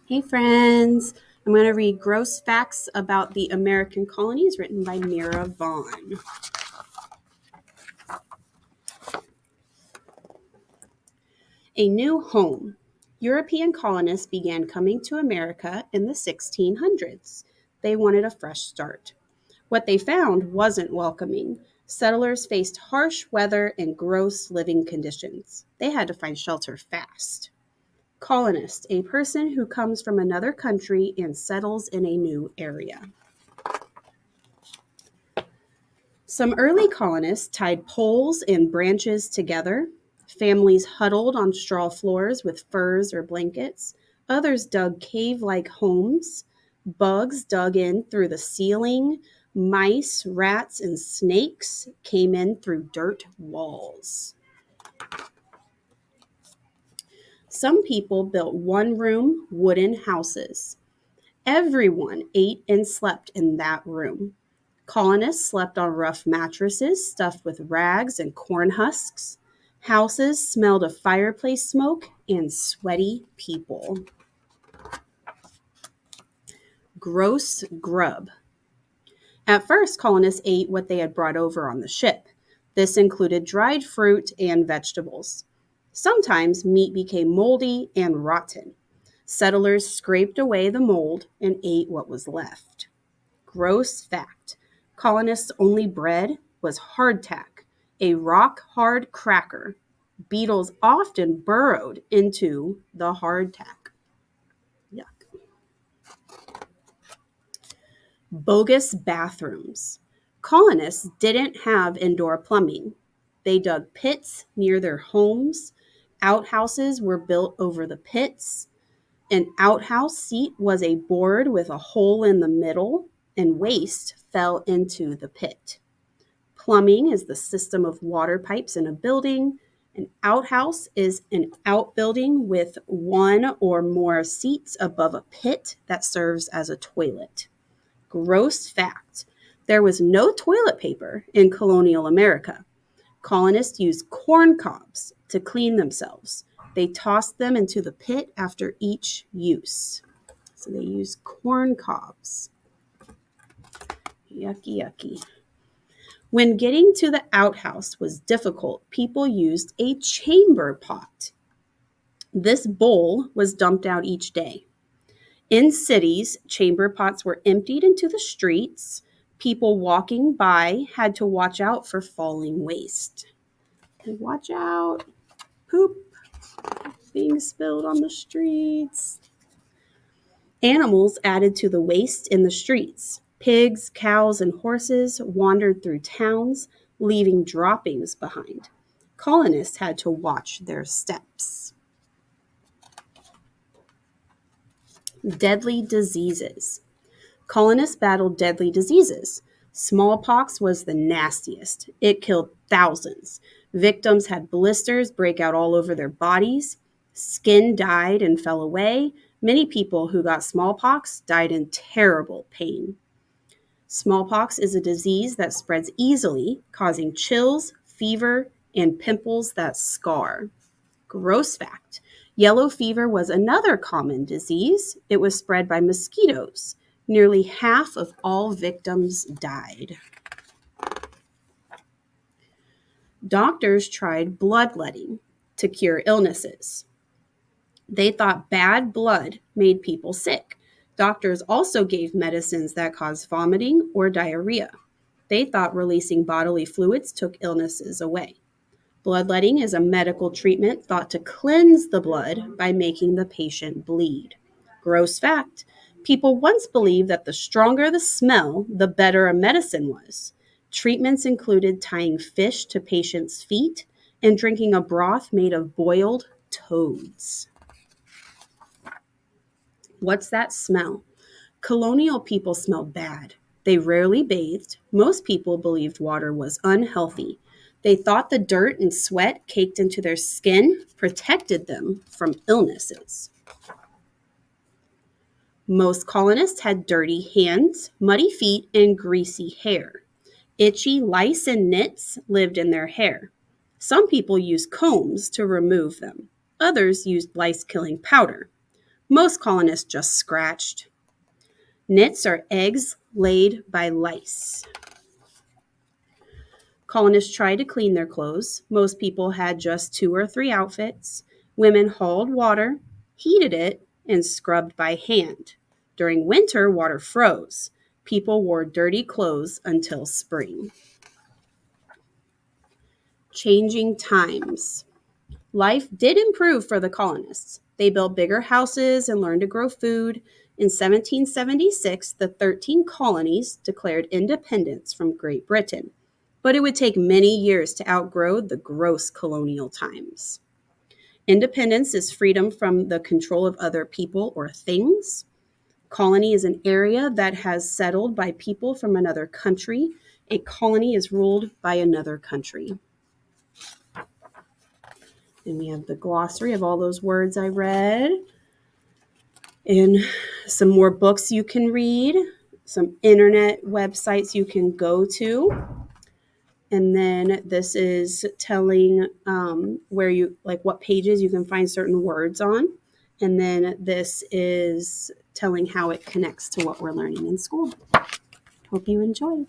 Hey friends, I'm going to read Gross Facts About the American Colonies written by Mira Vonne. A new home. European colonists began coming to America in the 1600s. They wanted a fresh start. What they found wasn't welcoming. Settlers faced harsh weather and gross living conditions. They had to find shelter fast. Colonist, a person who comes from another country and settles in a new area. Some early colonists tied poles and branches together. Families huddled on straw floors with furs or blankets. Others dug cave like homes. Bugs dug in through the ceiling. Mice, rats, and snakes came in through dirt walls. Some people built one room wooden houses. Everyone ate and slept in that room. Colonists slept on rough mattresses stuffed with rags and corn husks. Houses smelled of fireplace smoke and sweaty people. Gross grub. At first, colonists ate what they had brought over on the ship. This included dried fruit and vegetables. Sometimes meat became moldy and rotten. Settlers scraped away the mold and ate what was left. Gross fact. Colonists' only bread was hardtack, a rock-hard cracker. Beetles often burrowed into the hardtack. Yuck. Bogus bathrooms. Colonists didn't have indoor plumbing. They dug pits near their homes. Outhouses were built over the pits. An outhouse seat was a board with a hole in the middle, and waste fell into the pit. Plumbing is the system of water pipes in a building. An outhouse is an outbuilding with one or more seats above a pit that serves as a toilet. Gross fact. There was no toilet paper in colonial America. Colonists used corn cobs to clean themselves. They tossed them into the pit after each use. So they used corn cobs. Yucky, yucky. When getting to the outhouse was difficult, people used a chamber pot. This bowl was dumped out each day. In cities, chamber pots were emptied into the streets. People walking by had to watch out for falling waste. And watch out, poop being spilled on the streets. Animals added to the waste in the streets. Pigs, cows, and horses wandered through towns, leaving droppings behind. Colonists had to watch their steps. Deadly diseases. Colonists battled deadly diseases. Smallpox was the nastiest. It killed thousands. Victims had blisters break out all over their bodies. Skin died and fell away. Many people who got smallpox died in terrible pain. Smallpox is a disease that spreads easily, causing chills, fever, and pimples that scar. Gross fact. Yellow fever was another common disease. It was spread by mosquitoes. Nearly half of all victims died. Doctors tried bloodletting to cure illnesses. They thought bad blood made people sick. Doctors also gave medicines that caused vomiting or diarrhea. They thought releasing bodily fluids took illnesses away. Bloodletting is a medical treatment thought to cleanse the blood by making the patient bleed. Gross fact. People once believed that the stronger the smell, the better a medicine was. Treatments included tying fish to patients' feet and drinking a broth made of boiled toads. What's that smell? Colonial people smelled bad. They rarely bathed. Most people believed water was unhealthy. They thought the dirt and sweat caked into their skin protected them from illnesses. Most colonists had dirty hands, muddy feet, and greasy hair. Itchy lice and nits lived in their hair. Some people used combs to remove them. Others used lice-killing powder. Most colonists just scratched. Nits are eggs laid by lice. Colonists tried to clean their clothes. Most people had just 2 or 3 outfits. Women hauled water, heated it, and scrubbed by hand. During winter, water froze. People wore dirty clothes until spring. Changing times. Life did improve for the colonists. They built bigger houses and learned to grow food. In 1776, the 13 colonies declared independence from Great Britain, but it would take many years to outgrow the gross colonial times. Independence is freedom from the control of other people or things. Colony is an area that has settled by people from another country. A colony is ruled by another country. And we have the glossary of all those words I read, and some more books you can read, some internet websites you can go to. And then this is telling where you, like what pages you can find certain words on. And then this is telling how it connects to what we're learning in school. Hope you enjoyed.